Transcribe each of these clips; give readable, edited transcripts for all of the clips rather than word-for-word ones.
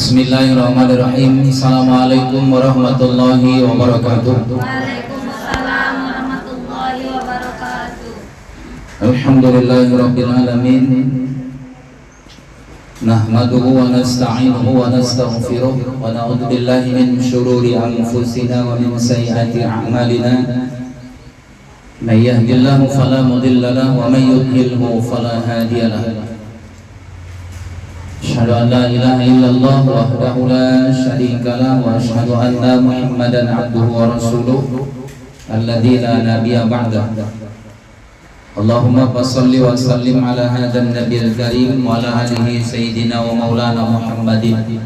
Bismillahirrahmanirrahim. Assalamualaikum warahmatullahi wabarakatuh. Waalaikumsalam warahmatullahi wabarakatuh. Alhamdulillahirabbil alamin. Nahmaduhu wa nasta'inuhu wa nastaghfiruh wa na'udzu billahi min shururi anfusina wa min sayyiati a'malina. May yahdihillahu fala mudilla lahu wa may yudlilhu fala hadiya lahu. Asyhadu an la ilaha illallah wahdahu la syarika lahu wa asyhadu anna Muhammadan abduhu wa rasuluh alladzi la nabiyya ba'dahu. Allahumma shalli wa sallim ala hadzal nabiyil karim wa ala alihi sayyidina wa maulana Muhammadin.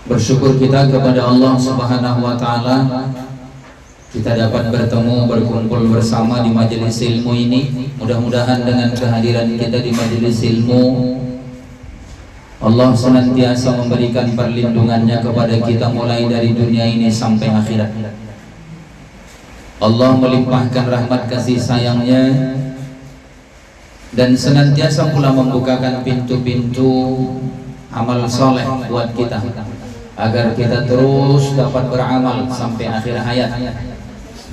Bersyukur kita kepada Allah Subhanahu wa taala, kita dapat bertemu, berkumpul bersama di majelis ilmu ini. Mudah-mudahan dengan kehadiran kita di majelis ilmu, Allah senantiasa memberikan perlindungannya kepada kita mulai dari dunia ini sampai akhirat. Allah melimpahkan rahmat kasih sayangnya dan senantiasa pula membukakan pintu-pintu amal soleh buat kita, agar kita terus dapat beramal sampai akhir hayat,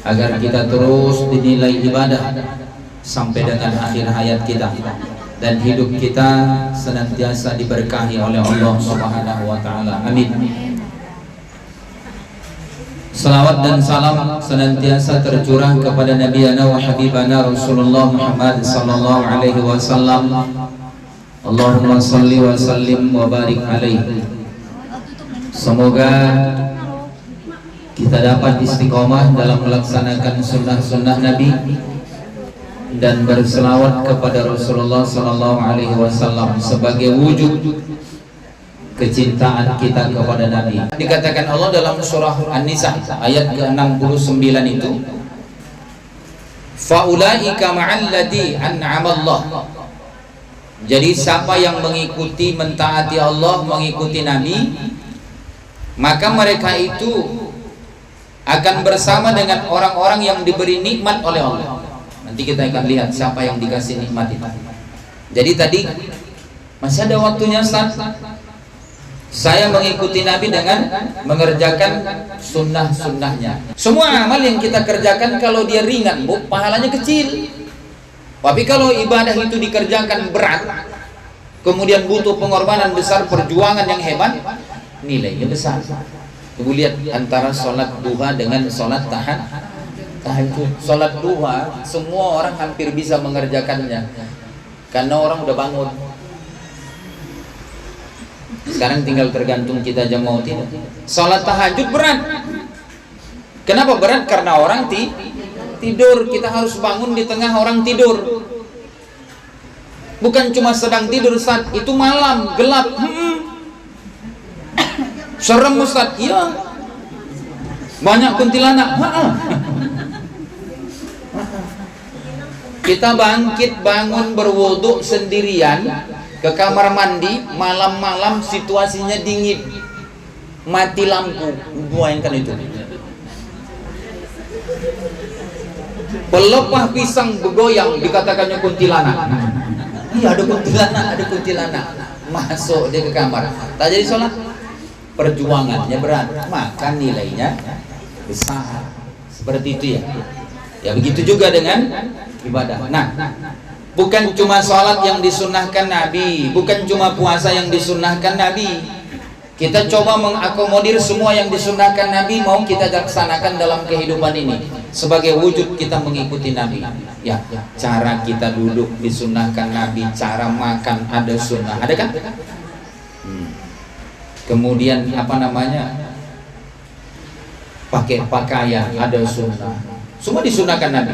agar kita terus dinilai ibadah sampai dengan akhir hayat kita, dan hidup kita senantiasa diberkahi oleh Allah Subhanahu wa taala. Amin. Salawat dan salam senantiasa tercurah kepada Nabi wa Habibana Rasulullah Muhammad sallallahu alaihi wasallam. Allahumma salli wa sallim wa barik alaihi. Semoga kita dapat istiqomah dalam melaksanakan sunnah-sunnah Nabi dan berselawat kepada Rasulullah sallallahu alaihi wasallam sebagai wujud kecintaan kita kepada Nabi. Dikatakan Allah dalam surah An-Nisa ayat ke-69 itu, faulaika ma'alladzi an'ama Allah. Jadi siapa yang mengikuti, mentaati Allah, mengikuti Nabi, maka mereka itu akan bersama dengan orang-orang yang diberi nikmat oleh Allah. Nanti kita akan lihat siapa yang dikasih nikmat itu. Jadi tadi masih ada waktunya, Ustaz. Saya mengikuti Nabi dengan mengerjakan sunnah-sunnahnya. Semua amal yang kita kerjakan kalau dia ringan, Bu, pahalanya kecil. Tapi kalau ibadah itu dikerjakan berat, kemudian butuh pengorbanan besar, perjuangan yang hebat, nilainya besar. Ibu lihat antara sholat duha dengan sholat tahajud. Sholat duha semua orang hampir bisa mengerjakannya karena orang udah bangun. Sekarang tinggal tergantung kita jam mau tidak. Sholat tahajud berat. Kenapa berat? Karena orang tidur. Kita harus bangun di tengah orang tidur. Bukan cuma sedang tidur, Ustaz, itu malam gelap. Serem, Ustaz. Iya. Banyak kuntilanak. Kita bangkit bangun berwudu sendirian ke kamar mandi malam-malam, situasinya dingin, mati lampu. Bayangkan itu. Pelepah pisang bergoyang, dikatakannya kuntilanak. Iya, ada kuntilanak. Masuk dia ke kamar, tak jadi sholat. Perjuangannya berat, maka nilainya besar. Seperti itu ya. Ya begitu juga dengan ibadah. Nah, bukan cuma sholat yang disunnahkan Nabi, bukan cuma puasa yang disunnahkan Nabi. Kita coba mengakomodir semua yang disunnahkan Nabi, mau kita laksanakan dalam kehidupan ini sebagai wujud kita mengikuti Nabi. Ya, cara kita duduk disunnahkan Nabi, cara makan ada sunnah, ada kan? Kemudian pakai pakaian ada sunnah, semua disunnahkan Nabi.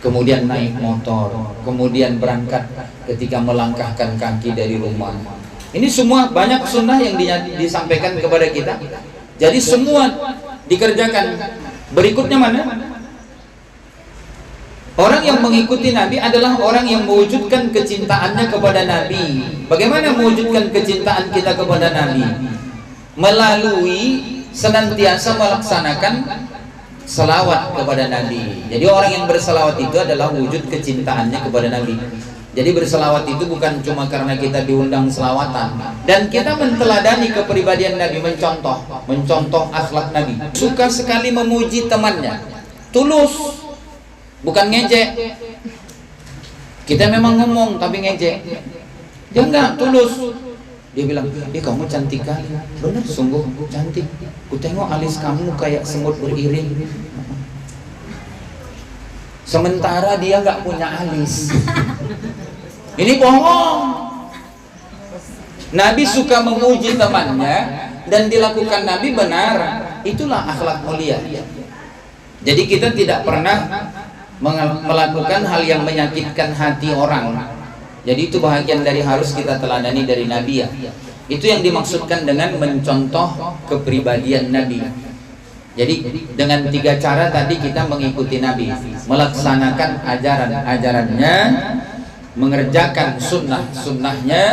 Kemudian naik motor, kemudian berangkat ketika melangkahkan kaki dari rumah. Ini semua banyak sunnah yang disampaikan kepada kita. Jadi semua dikerjakan. Berikutnya mana? Orang yang mengikuti Nabi adalah orang yang mewujudkan kecintaannya kepada Nabi. Bagaimana mewujudkan kecintaan kita kepada Nabi? Melalui senantiasa melaksanakan salawat kepada Nabi. Jadi orang yang bersalawat itu adalah wujud kecintaannya kepada Nabi. Jadi berselawat itu bukan cuma karena kita diundang selawatan, dan kita menteladani kepribadian Nabi, mencontoh akhlak Nabi. Suka sekali memuji temannya, tulus, bukan ngejek. Kita memang ngomong tapi ngejek, dia enggak, tulus. Dia bilang, kamu cantik kali, benar, sungguh cantik. Ku tengok alis kamu kayak semut beriring. Sementara dia nggak punya alis. Ini bohong. Nabi suka memuji temannya dan dilakukan Nabi benar. Itulah akhlak mulia. Jadi kita tidak pernah melakukan hal yang menyakitkan hati orang. Jadi itu bahagian dari harus kita teladani dari Nabi ya. Itu yang dimaksudkan dengan mencontoh kepribadian Nabi. Jadi dengan 3 cara tadi kita mengikuti Nabi, melaksanakan ajaran-ajarannya, mengerjakan sunnah-sunnahnya,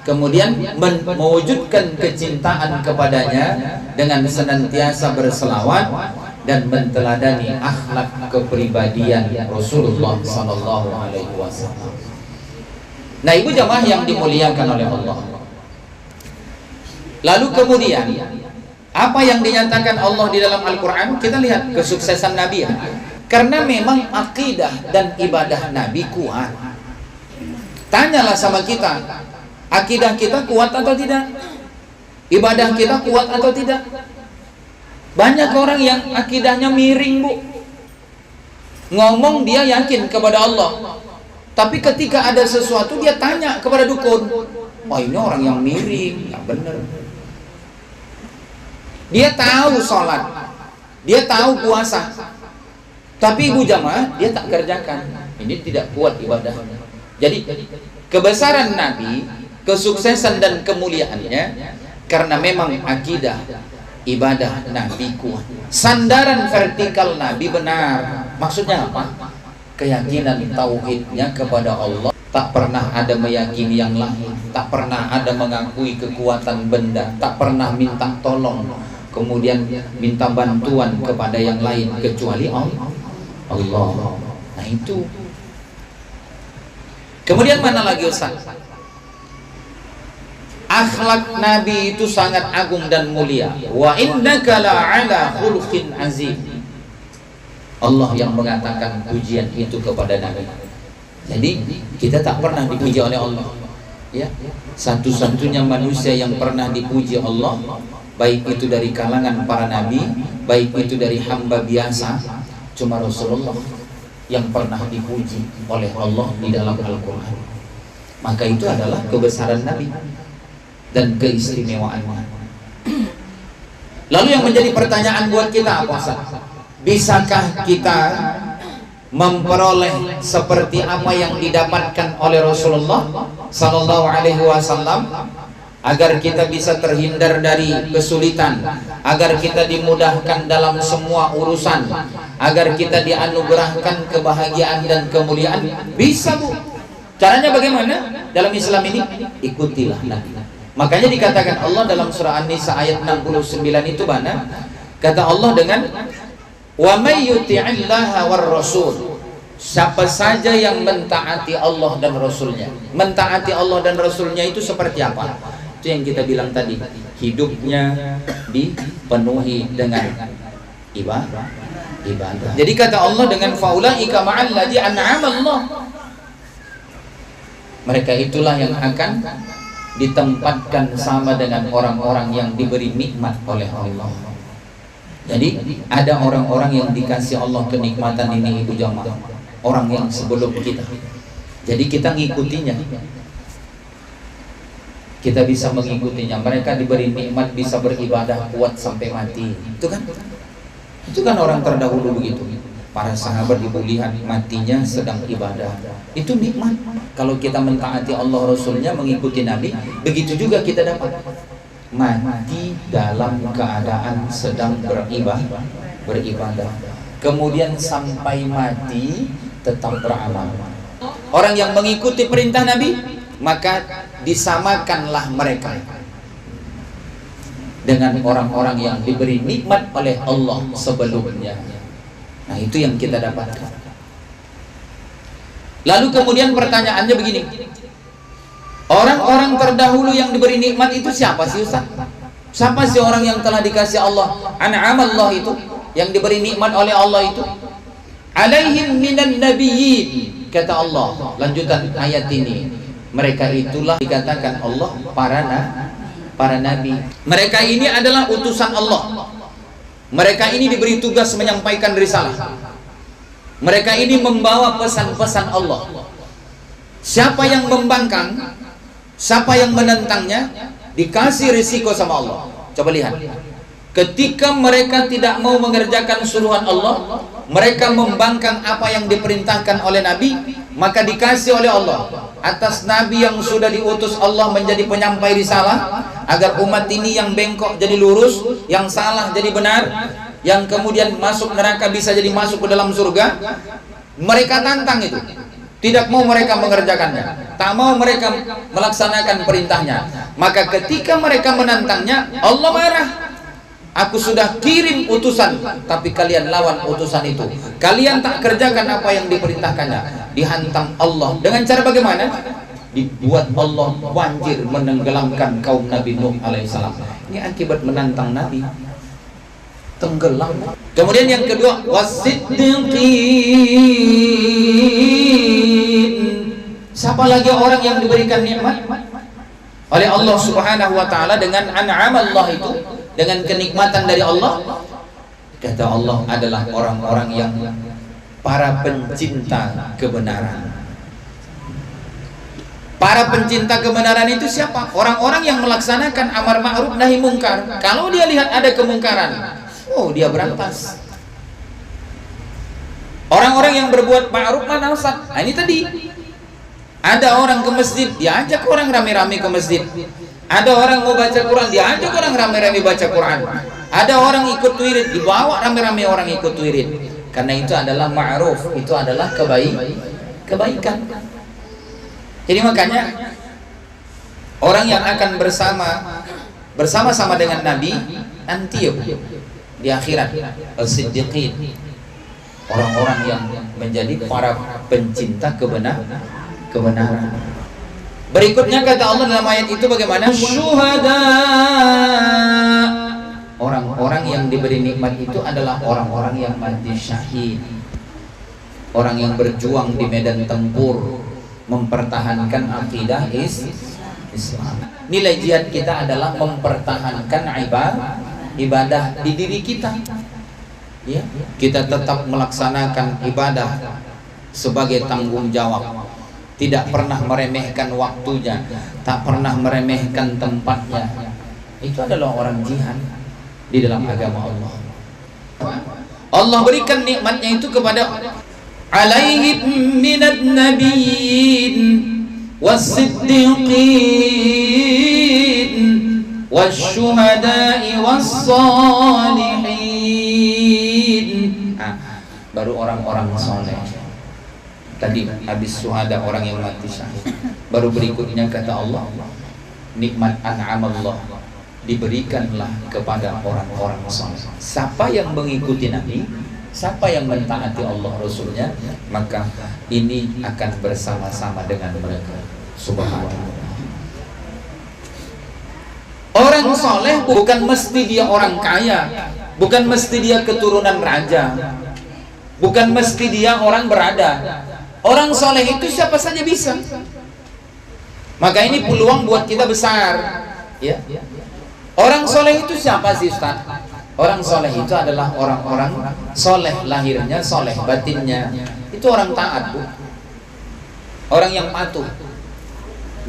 kemudian mewujudkan kecintaan kepadanya dengan senantiasa berselawat dan menteladani akhlak kepribadian Rasulullah sallallahu alaihi wasallam. Nah, ibu jamaah yang dimuliakan oleh Allah. Lalu kemudian apa yang dinyatakan Allah di dalam Al-Quran? Kita lihat kesuksesan Nabi ya. Karena memang akidah dan ibadah Nabi kuat. Tanyalah sama kita, akidah kita kuat atau tidak? Ibadah kita kuat atau tidak? Banyak orang yang akidahnya miring, Bu. Ngomong dia yakin kepada Allah, tapi ketika ada sesuatu dia tanya kepada dukun. Oh, ini orang yang miring, ya benar. Dia tahu sholat, dia tahu puasa, tapi ibu jamaah dia tak kerjakan. Ini tidak kuat ibadahnya. Jadi kebesaran Nabi, kesuksesan dan kemuliaannya karena memang akidah ibadah Nabi kuat. Sandaran vertikal Nabi benar. Maksudnya apa? Keyakinan tauhidnya kepada Allah. Tak pernah ada meyakini yang lain, tak pernah ada mengakui kekuatan benda, tak pernah minta tolong, kemudian minta bantuan kepada yang lain kecuali Allah. Nah itu. Kemudian mana lagi Ustaz? Akhlak Nabi itu sangat agung dan mulia. Wa innaka la'ala khuluqin azim. Allah yang mengatakan pujian itu kepada Nabi. Jadi kita tak pernah dipuji oleh Allah. Ya, satu-satunya manusia yang pernah dipuji Allah, baik itu dari kalangan para nabi, baik itu dari hamba biasa, cuma Rasulullah yang pernah dipuji oleh Allah di dalam Al-Quran. Maka itu adalah kebesaran Nabi dan keistimewaannya. Lalu yang menjadi pertanyaan buat kita apa? Bisakah kita memperoleh seperti apa yang didapatkan oleh Rasulullah sallallahu alaihi wasallam, agar kita bisa terhindar dari kesulitan, agar kita dimudahkan dalam semua urusan, agar kita dianugerahkan kebahagiaan dan kemuliaan? Bisa, Bu. Caranya bagaimana? Dalam Islam ini ikutilah Nabi. Makanya dikatakan Allah dalam surah An-Nisa ayat 69 itu mana? Kata Allah dengan wa may yuti'illaha war rasul, siapa saja yang mentaati Allah dan Rasulnya. Mentaati Allah dan Rasulnya itu seperti apa? Itu yang kita bilang tadi, hidupnya dipenuhi dengan ibadah. Jadi kata Allah dengan faulaika ma'al ladzi an'ama Allah, mereka itulah yang akan ditempatkan sama dengan orang-orang yang diberi nikmat oleh Allah. Jadi ada orang-orang yang dikasih Allah kenikmatan ini, ibu jamaah, orang yang sebelum kita. Jadi kita ngikutinya, kita bisa mengikutinya. Mereka diberi nikmat bisa beribadah kuat sampai mati. Itu kan orang terdahulu begitu. Para sahabat ibu lihat matinya sedang ibadah. Itu nikmat. Kalau kita mentaati Allah Rasulnya, mengikuti Nabi, begitu juga kita dapat mati dalam keadaan sedang beribadah. Kemudian sampai mati tetap beramal. Orang yang mengikuti perintah Nabi, maka disamakanlah mereka dengan orang-orang yang diberi nikmat oleh Allah sebelumnya. Nah, itu yang kita dapatkan. Lalu kemudian pertanyaannya begini, orang-orang terdahulu yang diberi nikmat itu siapa sih Ustaz? Siapa sih orang yang telah dikasih Allah? An'amallah itu, yang diberi nikmat oleh Allah itu. Alaihim minan nabiyyin, kata Allah. Lanjutan ayat ini, mereka itulah dikatakan Allah para nabi. Mereka ini adalah utusan Allah. Mereka ini diberi tugas menyampaikan risalah. Mereka ini membawa pesan-pesan Allah. Siapa yang membangkang, siapa yang menentangnya, dikasih risiko sama Allah. Coba lihat, ketika mereka tidak mau mengerjakan suruhan Allah, mereka membangkang apa yang diperintahkan oleh Nabi, maka dikasih oleh Allah atas Nabi yang sudah diutus Allah menjadi penyampai risalah, agar umat ini yang bengkok jadi lurus, yang salah jadi benar, yang kemudian masuk neraka bisa jadi masuk ke dalam surga. Mereka tantang itu, tidak mau mereka mengerjakannya, tak mau mereka melaksanakan perintahnya. Maka ketika mereka menantangnya, Allah marah. Aku sudah kirim utusan, tapi kalian lawan utusan itu. Kalian tak kerjakan apa yang diperintahkannya. Dihantam Allah. Dengan cara bagaimana? Dibuat Allah banjir menenggelamkan kaum Nabi Nuh alaihissalam. Ini akibat menantang Nabi. Tenggelam. Kemudian yang kedua, wasiddiqin. Siapa lagi orang yang diberikan nikmat oleh Allah Subhanahu wa taala dengan an'amallah itu, dengan kenikmatan dari Allah? Kata Allah adalah orang-orang yang para pencinta kebenaran. Para pencinta kebenaran itu siapa? Orang-orang yang melaksanakan amar ma'ruf nahi mungkar. Kalau dia lihat ada kemungkaran, oh dia berantas. Orang-orang yang berbuat ma'ruf nahi munkar. Nah, ini tadi ada orang ke masjid, diajak orang rame-rame ke masjid. Ada orang mau baca Quran, diajak orang rame-rame baca Quran. Ada orang ikut wirid, dibawa rame-rame orang ikut wirid. Karena itu adalah ma'ruf, itu adalah kebaikan. Jadi makanya orang yang akan bersama-sama dengan Nabi nanti di akhirat, as-siddiqin, orang-orang yang menjadi para pencinta kebenaran. Berikutnya kata Allah dalam ayat itu bagaimana? Syuhada. Orang-orang yang diberi nikmat itu adalah orang-orang yang mati syahid. Orang yang berjuang di medan tempur mempertahankan akidah Islam. Nilai jihad kita adalah mempertahankan ibadah di diri kita. Ya, kita tetap melaksanakan ibadah sebagai tanggung jawab. Tidak pernah meremehkan waktunya, tak pernah meremehkan tempatnya. Itu adalah orang jihad di dalam agama Allah. Allah berikan nikmatnya itu kepada alaihim minad nabiyyin was-siddiqin wasyuhada'i was-salihin. Baru orang-orang soleh. Tadi habis syuhada, orang yang mati syahid. Baru berikutnya kata Allah, nikmat an'amallah diberikanlah kepada orang-orang saleh. Siapa yang mengikuti Nabi, siapa yang mentaati Allah Rasulnya, maka ini akan bersama-sama dengan mereka. Subhanallah. Orang saleh bukan mesti dia orang kaya, bukan mesti dia keturunan raja, bukan mesti dia orang berada. Orang soleh itu siapa saja bisa. Maka ini peluang buat kita besar, ya. Orang soleh itu siapa sih Ustaz? Orang soleh itu adalah orang-orang soleh lahirnya, soleh batinnya. Itu orang taat, Bu. Orang yang patuh.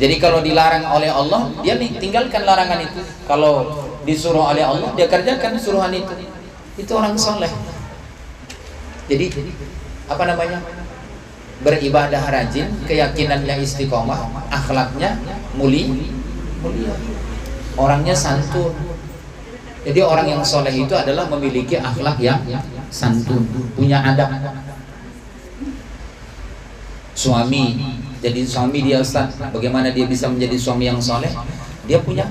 Jadi kalau dilarang oleh Allah, dia tinggalkan larangan itu. Kalau disuruh oleh Allah, dia kerjakan suruhan itu. Itu orang soleh. Jadi apa namanya? Beribadah rajin, keyakinannya istiqomah, akhlaknya mulia, orangnya santun. Jadi orang yang soleh itu adalah memiliki akhlak yang santun, punya adab. Suami, jadi suami dia Ustaz, bagaimana dia bisa menjadi suami yang soleh? Dia punya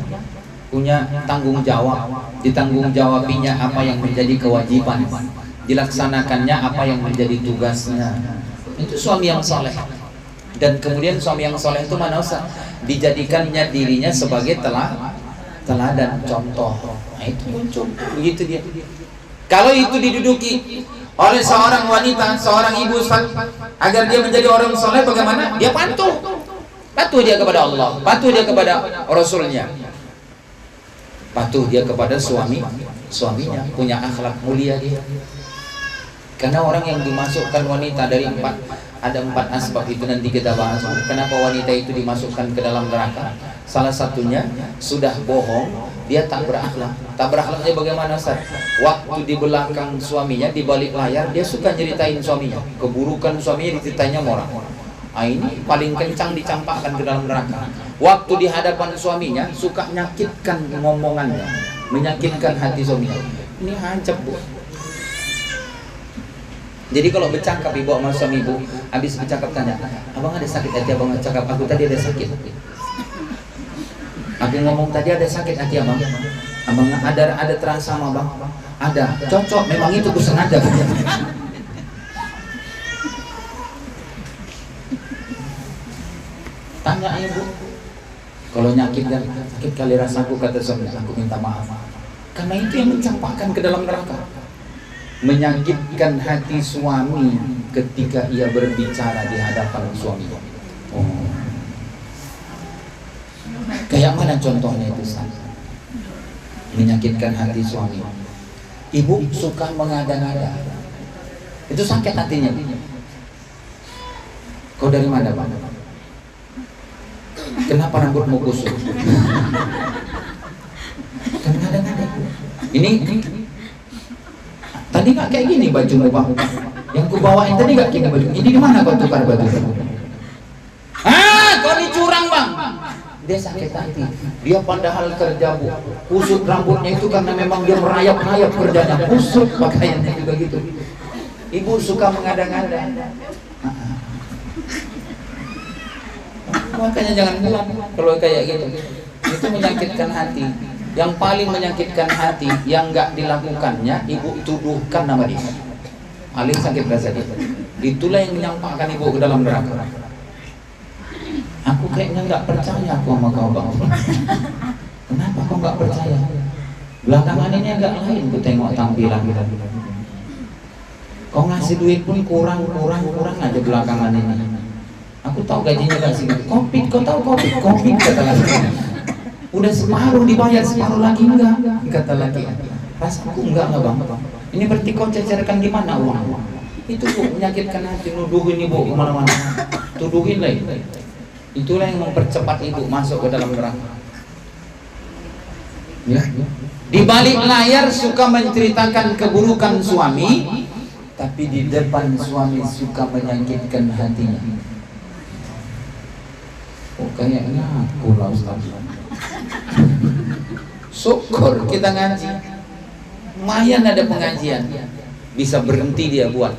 tanggung jawab, ditanggung jawabinya apa yang menjadi kewajiban, dilaksanakannya apa yang menjadi tugasnya. Itu suami yang soleh. Dan kemudian suami yang soleh itu mana Ustaz? Dijadikannya dirinya sebagai teladan, contoh. Nah itu muncul, begitu dia. Kalau itu diduduki oleh seorang wanita, seorang ibu Ustaz, agar dia menjadi orang soleh, bagaimana? Dia patuh dia kepada Allah, patuh dia kepada Rasulnya, patuh dia kepada suaminya, punya akhlak mulia dia. Karena orang yang dimasukkan wanita dari ada empat asbab itu nanti kita bahas. Kenapa wanita itu dimasukkan ke dalam neraka? Salah satunya sudah bohong, dia tak berakhlak. Tak berakhlaknya bagaimana Ustaz? Waktu di belakang suaminya, di balik layar, dia suka nyeritain suaminya, keburukan suaminya diceritain orang. Nah, ini paling kencang dicampakkan ke dalam neraka. Waktu di hadapan suaminya suka menyakitkan ngomongannya, menyakitkan hati suaminya. Ini hancur, Bu. Jadi kalau bercakap ibu sama suami ibu, habis bercakap tanya, abang ada sakit hati? Abang cakap, aku tadi ada sakit. Aku ngomong tadi ada sakit hati abang. Abang ada terasa sama abang? Ada. Cocok, memang itu ku sengaja. Tanya ibu. Kalau sakit kali rasaku, kata suami, aku minta maaf. Karena itu yang mencampakkan ke dalam neraka. Menyakitkan hati suami ketika ia berbicara di hadapan suami. Oh. Kayak mana contohnya itu Ustaz? Menyakitkan hati suami. Ibu suka mengada-ngada. Itu sakit hatinya. Kau dari mana, Bang? Kenapa rambutmu kusut? Kan ngada-ngada. Ini tadi nggak kayak gini bajumu Bang. Yang ku bawain tadi nggak gini baju. Ini di mana kau tukar baju? Kau dicurang Bang. Dia sakit hati. Dia padahal kerja Bu, kusut rambutnya itu karena memang dia merayap-rayap kerjanya. Kusut pakaiannya juga gitu. Ibu suka mengada-ngada. Makanya jangan bilang kalau kayak gitu. Itu menyakitkan hati. Yang paling menyakitkan hati yang nggak dilakukannya, ibu tuduhkan nama dia. Paling sakit rasa dia. Itulah yang menyampaikan ibu ke dalam neraka. Aku kayaknya nggak percaya aku sama kau Bang. Kenapa kau nggak percaya? Belakangan ini agak lain ku tengok tampilan. Kau ngasih duit pun kurang aja belakangan ini. Aku tahu gajinya gak sih. Covid, kau tahu Covid kata lagi. Udah separuh dibayar, separuh lagi enggak, kata lagi. Pas aku enggak Bang. Ini berarti kau cecerkan di mana uang? Itu Bu, menyakitkan hati, nuduhin ibu kemana-mana. Tuduhin lagi. Itulah yang mempercepat ibu masuk ke dalam neraka. Ya. Di balik layar suka menceritakan keburukan suami, tapi di depan suami suka menyakitkan hatinya. Oh kayaknya aku lah Ustaz. Syukur kita ngaji, lumayan ada pengajian, bisa berhenti dia buat.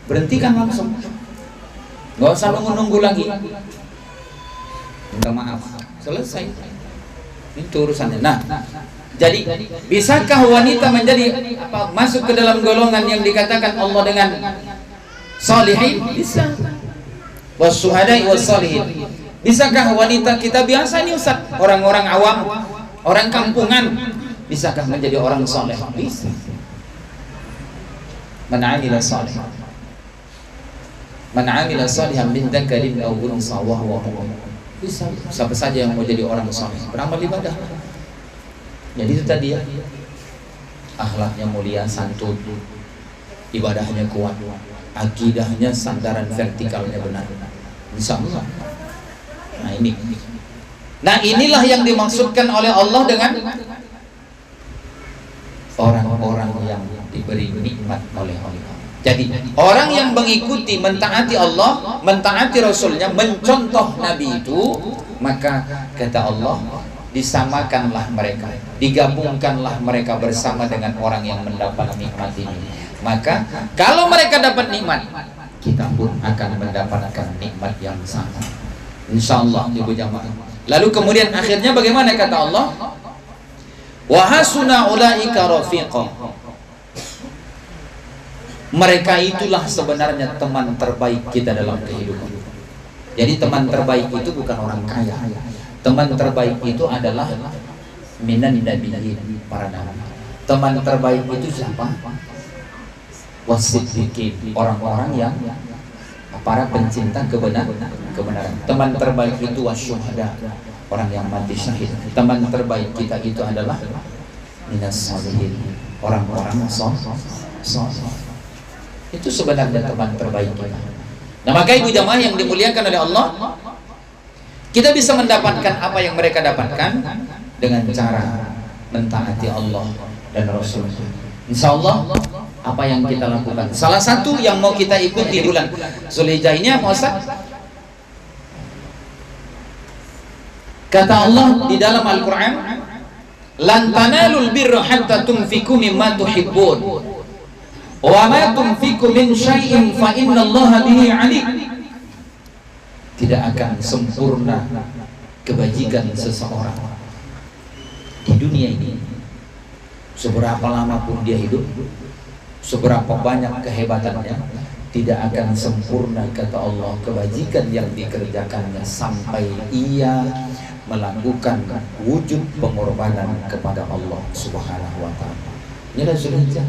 Berhentikan langsung, nggak usah nunggu lagi. Minta maaf, selesai. Itu urusannya. Nah, jadi bisakah wanita menjadi masuk ke dalam golongan yang dikatakan Allah dengan salihin? Bisa. Wasuhadai wasalihin. Bisakah wanita kita biasa nih Ustaz, orang-orang awam, orang kampungan, bisakah menjadi orang soleh? Bisa. Man 'amila salihan. Man 'amila salihan min dzakarin aw unsa wa huwa mu'min. Bisa. Siapa saja yang mau jadi orang soleh, beramal ibadah. Jadi itu tadi ya. Akhlaknya mulia, santun, ibadahnya kuat, akidahnya sandaran vertikalnya benar. Bisa enggak? Nah ini. Nah inilah yang dimaksudkan oleh Allah dengan orang-orang yang diberi nikmat oleh Allah. Jadi orang yang mengikuti, mentaati Allah, mentaati Rasulnya, mencontoh Nabi itu, maka kata Allah, disamakanlah mereka, digabungkanlah mereka bersama dengan orang yang mendapat nikmat ini. Maka kalau mereka dapat nikmat, kita pun akan mendapatkan nikmat yang sama. Insyaallah ibu jamaah. Lalu kemudian akhirnya bagaimana kata Allah? Wa hasuna ulaika rafiqa. Mereka itulah sebenarnya teman terbaik kita dalam kehidupan. Jadi teman terbaik itu bukan orang kaya. Teman terbaik itu adalah minan nabiyyin, para nabi. Teman terbaik itu siapa? Wasiddiqin, orang-orang yang para pencinta kebenaran. Teman terbaik itu wasyuhada, orang yang mati syahid. Teman terbaik kita itu adalah minas sholihin, orang-orang saleh. Itu sebenarnya teman terbaik kita. Nah, maka ibu jamaah yang dimuliakan oleh Allah, kita bisa mendapatkan apa yang mereka dapatkan dengan cara mentaati Allah dan Rasul. Insya Allah apa yang kita lakukan, salah satu yang mau kita ikuti bulan Zulhijjah ini apa Ustaz? Kata Allah di dalam Al-Quran, lan tanalul birra hatta tunfiqu mimma tuhibbun wa ma tunfiqu min syai'in fa innallaha bihi alim. Tidak akan sempurna kebajikan seseorang di dunia ini, seberapa lama pun dia hidup, seberapa banyak kehebatannya, tidak akan sempurna kata Allah kebajikan yang dikerjakannya sampai ia melakukan wujud pengorbanan kepada Allah Subhanahu wa Ta'ala. Inilah Zulhijjah.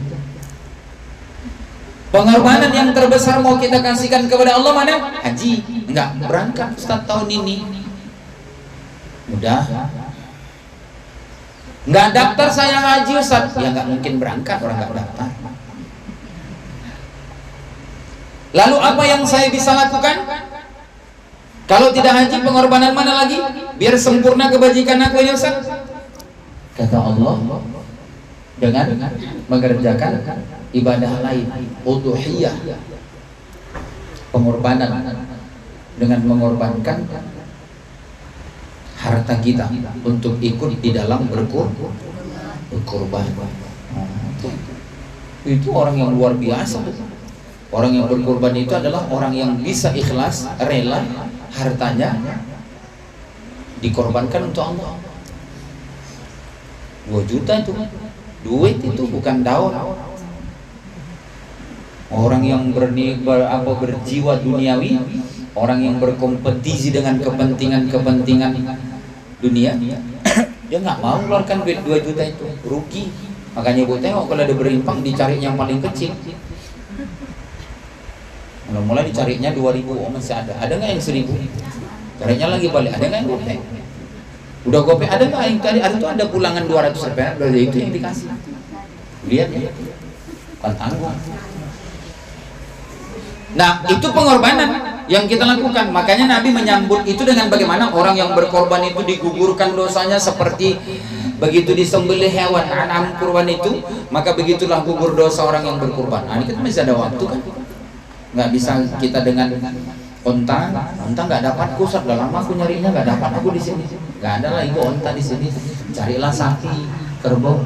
Pengorbanan yang terbesar mau kita kasihkan kepada Allah mana? Haji. Enggak berangkat Ustaz tahun ini. Mudah. Enggak daftar saya haji Ustaz. Ya enggak mungkin berangkat orang enggak daftar. Lalu apa yang saya bisa lakukan? Kalau tidak haji, pengorbanan mana lagi? Biar sempurna kebajikan aku ini Ustaz. Kata Allah, dengan mengerjakan ibadah lain, udhiyah, pengorbanan, dengan mengorbankan harta kita untuk ikut di dalam berkorban. Itu orang yang luar biasa. Orang yang berkorban itu adalah orang yang bisa ikhlas, rela hartanya dikorbankan untuk Allah. 2 juta itu duit, itu bukan daun. Orang yang berjiwa duniawi, orang yang berkompetisi dengan kepentingan dunia, dia nggak mau keluarkan duit 2 juta itu, rugi. Makanya gue tengok kalau ada berimpang dicari yang paling kecil. Mulai dicarinya 2.000, oh masih ada nggak yang 1.000? Carinya lagi balik, ada nggak yang gope? Udah gope, ada nggak yang tadi? Ada tuh, ada pulangan 200 rupiah, udah itu yang dikasih. Lihat ya, kan tanggung. Nah, itu pengorbanan yang kita lakukan. Makanya Nabi menyambut itu dengan bagaimana orang yang berkorban itu digugurkan dosanya seperti begitu disembelih hewan anam kurban itu, maka begitulah gugur dosa orang yang berkorban. Nah, ini kita masih ada waktu kan? Nggak bisa kita dengan onta nggak dapat kusat, udah lama aku nyarinya nggak dapat aku di sini, nggak ada lagi onta di sini. Carilah sapi, kerbau,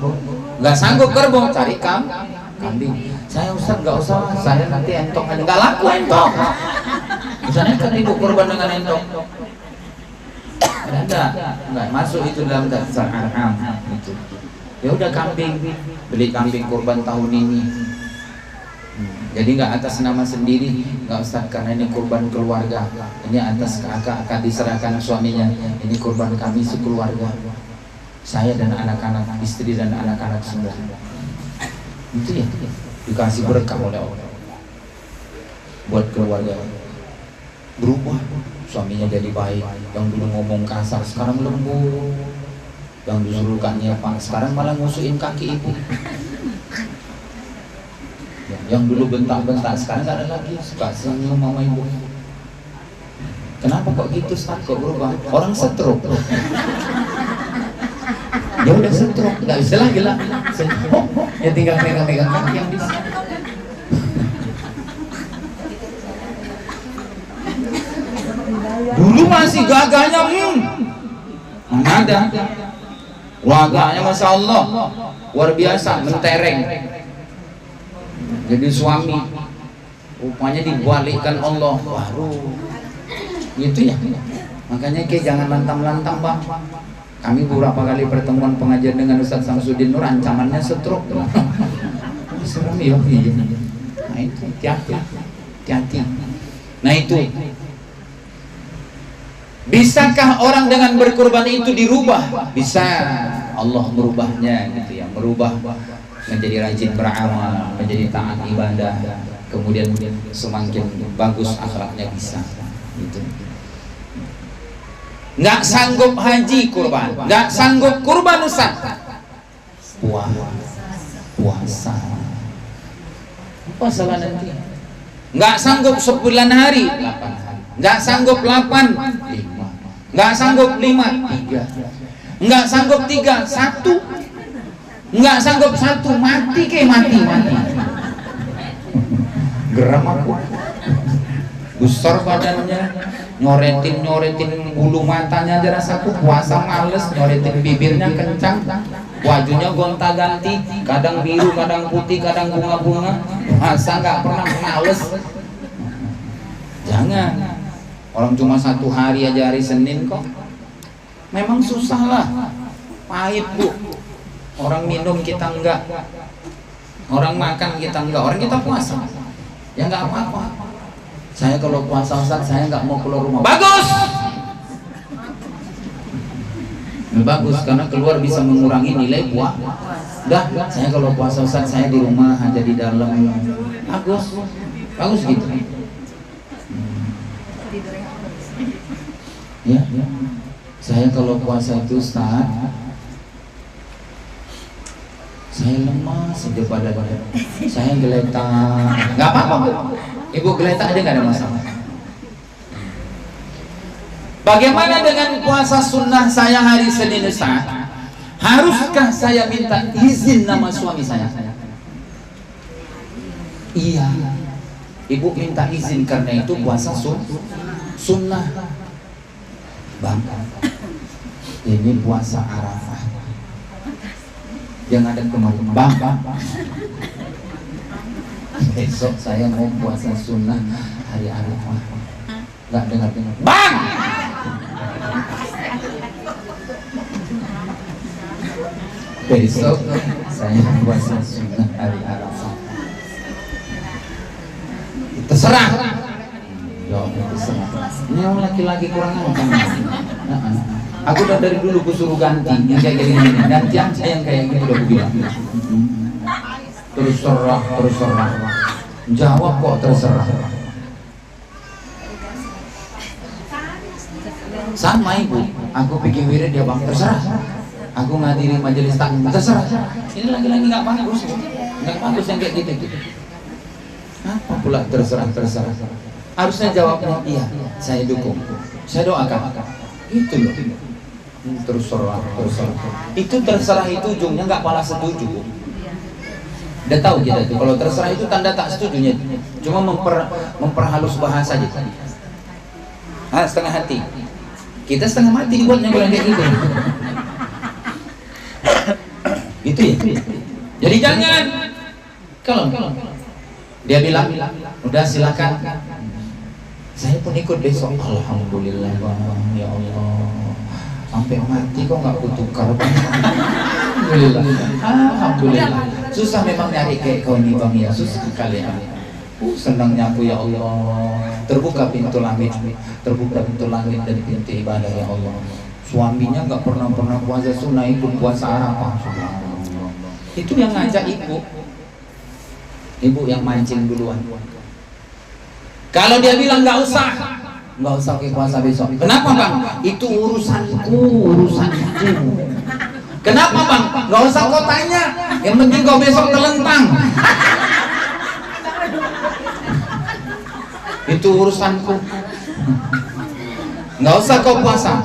nggak sanggup kerbau, cari kambing. Saya Ustaz nggak usah, saya nanti entok aja, nggak laku entok. Misalnya kan ibu korban dengan entok, nggak masuk itu dalam daftar an'am itu. Ya udah kambing, beli kambing korban tahun ini. Jadi nggak atas nama sendiri, nggak Ustaz, karena ini kurban keluarga, ini atas kakak akan diserahkan suaminya, ini kurban kami sekeluarga, saya dan anak-anak, istri dan anak-anak semua. Itu ya, dikasih berkah oleh Allah buat keluarga, berubah, suaminya jadi baik. Yang dulu ngomong kasar sekarang lembut, yang disuruh Pak sekarang malah ngusuin kaki ibu. Yang dulu bentak-bentak sekarang nggak ada lagi, suka senyum mama ibu. Kenapa kok gitu Ustaz, kok berubah? Orang stroke. Ya udah stroke, nggak bisa lagi lah. Ya tinggal pegang-pegang kaki yang bisa. Dulu masih gagahnya, mana ada. Wagahnya Masya Allah luar biasa, mentereng. Jadi suami rupanya dibalikkan Allah, baru gitu ya. Makanya jangan lantang-lantang Bang. Kami beberapa kali pertemuan pengajian dengan Ustaz Samsudin Nur, ancamannya stroke. Serem ya. Nah itu hati-hati. Nah itu Bisakah orang dengan berkorban itu dirubah? Bisa. Allah merubahnya gitu ya, merubah menjadi rajin beramal, menjadi taat ibadah, kemudian semakin bagus akhlaknya, bisa gitu. Nggak sanggup haji kurban, nggak sanggup kurban Ustaz, puasa lah nanti. Nggak sanggup 9 hari, 8 hari. Nggak sanggup 8, 5. Nggak sanggup 5, 3. Nggak sanggup 3, 1. Nggak sanggup 1, mati. Geram aku. Besar badannya, nyoretin bulu matanya aja rasaku. Puasa males, nyoretin bibirnya kencang, wajunya gonta-ganti, kadang biru, kadang putih, kadang bunga-bunga. Puasa nggak pernah males. Jangan. Orang cuma 1 hari aja, hari Senin kok. Memang susah lah, pahit Bu. Orang minum kita enggak, orang makan kita enggak, orang kita puasa. Ya enggak apa-apa. Saya kalau puasa Ustaz, saya enggak mau keluar rumah. Bagus. Bagus, karena keluar bisa mengurangi nilai puasa. Dah, saya kalau puasa Ustaz, saya di rumah aja di dalam. Bagus gitu. Ya. Saya kalau puasa itu Ustaz, saya lemas saja badannya, saya geletak. Nggak apa-apa Bu, Ibu geletak aja nggak ada masalah. Bagaimana dengan puasa sunnah saya hari Senin Ustaz? Haruskah saya minta izin nama suami saya? Iya, Ibu minta izin karena itu puasa sunnah. Bang, ini puasa Arafah, yang ada kemarin. Bang, besok saya mau puasa sunnah hari Arafah. Nggak dengar. Bang, besok saya puasa sunnah hari Arafah. Terserah. Ya, terserah. Ini orang laki-laki kurang ajar. Aku udah dari dulu kusuruh ganti yang kayak gini. Gantian saya yang kayak gini udah bilang. Terserah. Jawab kok terserah. Sama Ibu, aku bikin wirid dia Bang, terserah. Aku ngadiri majelis taklim, terserah. Ini lagi-lagi nggak bagus, nggak bagus yang kayak gitu. Apa pula terserah? Harusnya jawabnya iya, saya dukung, saya doakan. Itu loh. Terserah. Itu terserah itu ujungnya nggak pala setuju. Udah tahu kita itu. Kalau terserah itu tanda tak setujunya. Cuma memperhalus bahasa aja. Setengah hati. Kita setengah mati dibuatnya kayak gitu. Itu ya. Jadi jangan. Kalau dia bilang, udah silakan. Saya pun ikut besok. Alhamdulillah Bang, ya Allah. Sampai mati kok nggak kutukar Bang. Alhamdulillah. Susah memang nyari kayak kau nih Bang ya, susah sekali ya. Senangnya aku ya Allah. Terbuka pintu langit dan pintu ibadah ya Allah. Suaminya nggak pernah puasa sunnah, ikut puasa Arafah. Itu yang ngajak ibu yang mancing duluan. Kalau dia bilang nggak usah ke puasa besok. Kenapa Bang? Itu urusanku. Kenapa Bang? Nggak usah kau tanya. Yang penting kau besok telentang. Itu urusanku. Nggak usah kau puasa.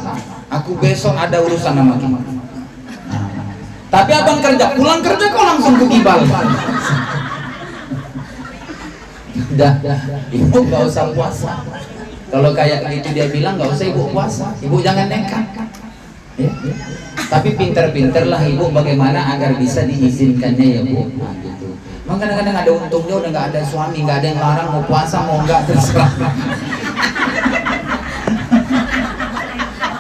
Aku besok ada urusan sama kamu. Tapi Abang kerja, pulang kerja kau langsung ke Gibal. Dah, Ibu nggak usah puasa. Kalau kayak gitu dia bilang nggak usah Ibu puasa. Ibu jangan nekat. Ya. Tapi pinter-pinterlah Ibu bagaimana agar bisa diizinkannya ya Bu. Nah, gitu. Memang kadang-kadang ada untungnya udah nggak ada suami, nggak ada yang larang mau puasa mau nggak terserah.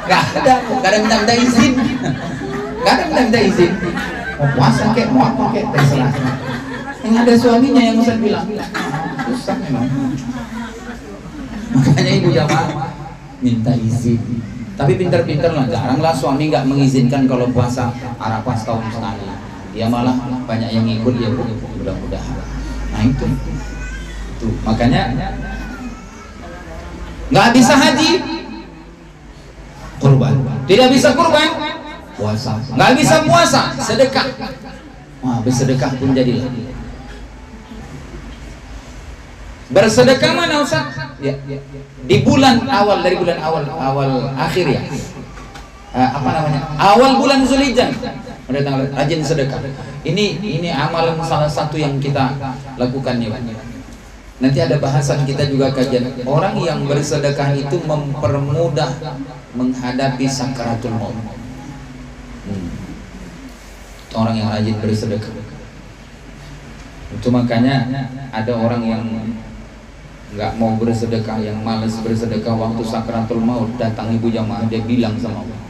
Nggak ada minta izin. Nggak ada minta izin. Mau puasa kayak mau apa kayak terserah. Yang ada suaminya yang Ustaz bilang. Susah memang. Makanya Ibu jamaah minta izin. Tapi pintar-pintar lah, jaranglah suami nggak mengizinkan kalau puasa Arafah setahun sekali. Dia malah banyak yang ikut ya, mudah-mudahan. Nah itu makanya nggak bisa haji, kurban. Tidak bisa kurban, puasa. Nggak bisa puasa, sedekah. Wah, bersedekah pun jadilah. Bersedekah mana Ustaz? Ya. Di bulan awal, dari bulan awal akhir ya. Apa namanya? Awal bulan Zulhijjah. Rajin sedekah. Ini amalan salah satu yang kita lakukan nih, Pak. Nanti ada bahasan kita juga kajian. Orang yang bersedekah itu mempermudah menghadapi sakaratul maut. Orang yang rajin bersedekah. Itu makanya ada orang yang nggak mau bersedekah, yang malas bersedekah waktu sakaratul maut, datang ibu jamaah, dia bilang sama Allah,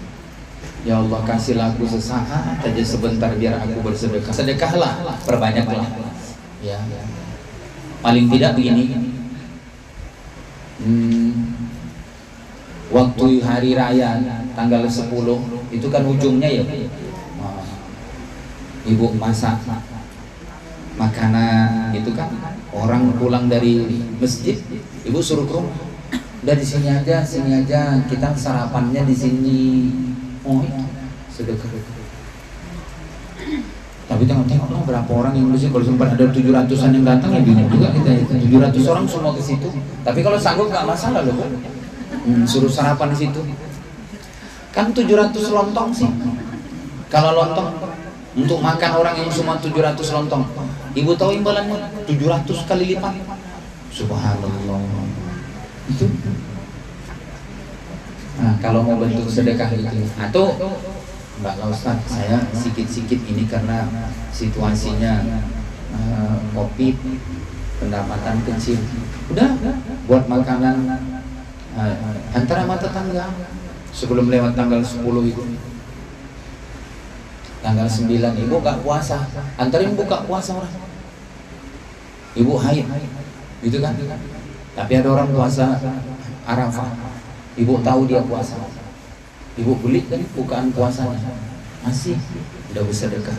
ya Allah kasihlah aku sesaat aja sebentar biar aku bersedekah. Sedekahlah, perbanyaklah ya. Paling tidak begini, waktu hari raya tanggal 10 itu kan ujungnya ya, ibu masak makanan gitu kan, orang pulang dari masjid, ibu suruh ke rumah, udah di sini aja kita sarapannya di sini. Oh itu sedekah. Tapi tengok-tengoklah berapa orang yang bersih. Kalau sempat ada 700-an yang datang ya bingung juga kita itu. 700 orang semua ke situ. Tapi kalau sanggup nggak masalah loh, suruh sarapan di situ. Kan 700 lontong sih. Kalau lontong untuk makan orang yang cuma 700 lontong, ibu tahu imbalannya 700 kali lipat. Subhanallah. Itu. Nah, kalau mau bentuk sedekah itu, atau enggak lah Ustaz, saya sikit-sikit ini karena situasinya COVID, pendapatan kecil. Udah, buat makanan antara mata tetangga sebelum lewat tanggal 10 itu. Tanggal 9 ibu gak puasa, antarin buka puasa orang. Ibu haid, gitu kan? Tapi ada orang puasa Arafah, ibu tahu dia puasa, ibu beli kan bukaan puasanya, masih udah bersedekah.